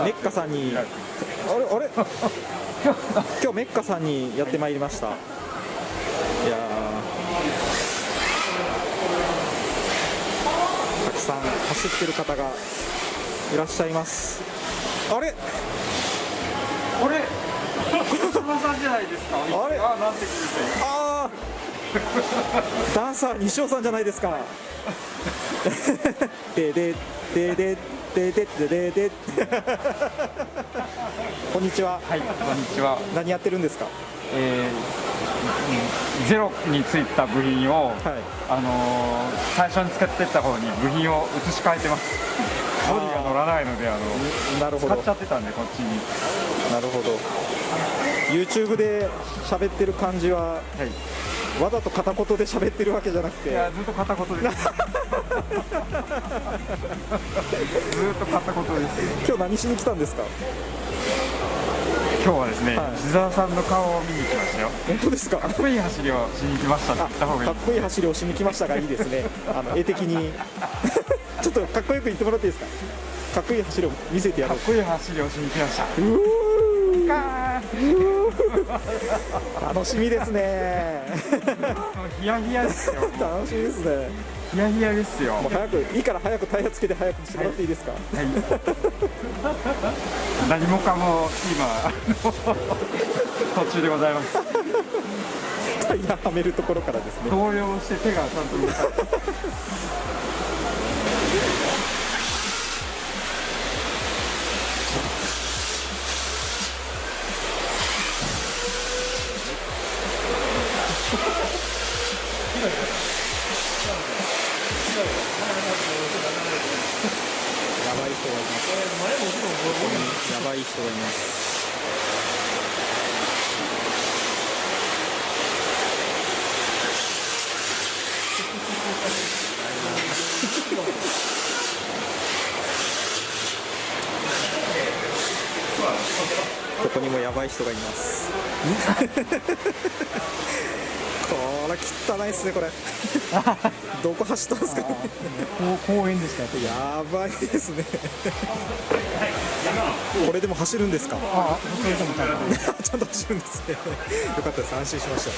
メッカさんにあれ今日メッカさんにやってまいりました。いやたくさん走ってる方がいらっしゃいます。あれ小島さんじゃないですか。あれなんて聞いて。あーダンサー西尾さんじゃないですか。ででででででででこんにちは。はい、こんにちは。何やってるんですか。ゼロについた部品を、はい、最初に使ってった方に部品を移し替えてます。ボディが乗らないのでなるほど使っちゃってたんでこっちに。なるほど。 YouTube で喋ってる感じは、はい、わざと片言で喋ってるわけじゃなくて、いやずっと片言です。ずっと片言です。今日何しに来たんですか。今日はですね、はい石澤さんの顔を見に来ましたよ。本当ですか。かっこいい走りをしに来ましたって言った方がいい。かっこいい走りをしに来ましたがいいですね。絵的にちょっとかっこよく言ってもらっていいですか。かっこいい走りを見せてやろう。かっこいい走りをしに来ました。楽しみですね。ヒヤヒヤですよ。楽しみですね。ヒヤヒヤですよ。もう早くいいから早くタイヤつけて早くしてもらっていいですか。はい、何もかも今途中でございます。タイヤはめるところからですね。動揺して手がちゃんと動かない。やばい人がいます。やばい人がいます。ここにもやばい人がいます。これ汚いですねこれ。どこ走ったんですか。公園でしたよ。やばいですね。これでも走るんですか。それでもちゃんと走るんですね。よかったです。安心しました。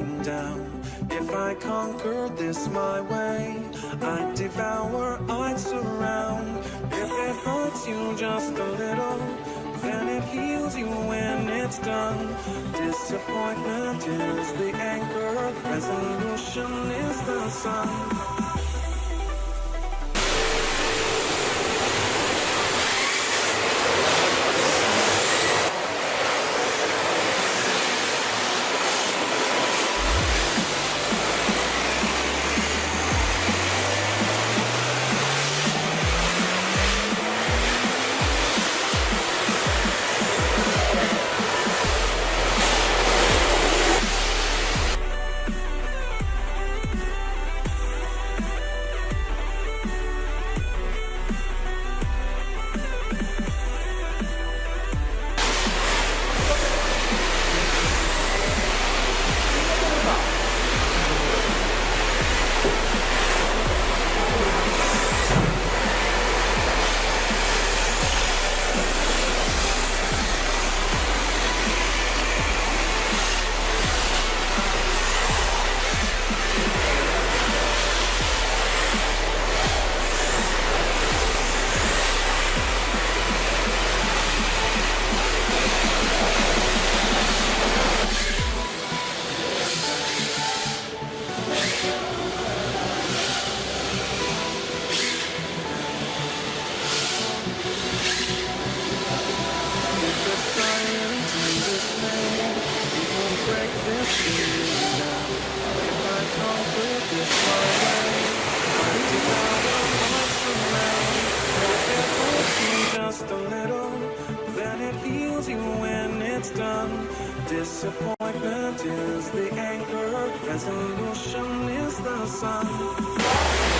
breaking down. If I conquered this my way, I'd devour, I'd surround. If it hurts you just a little, then it heals you when it's done. Disappointment is the anchor, resolution is the sun. Just a little, then it heals you when it's done. Disappointment is the anchor, resolution is the sun.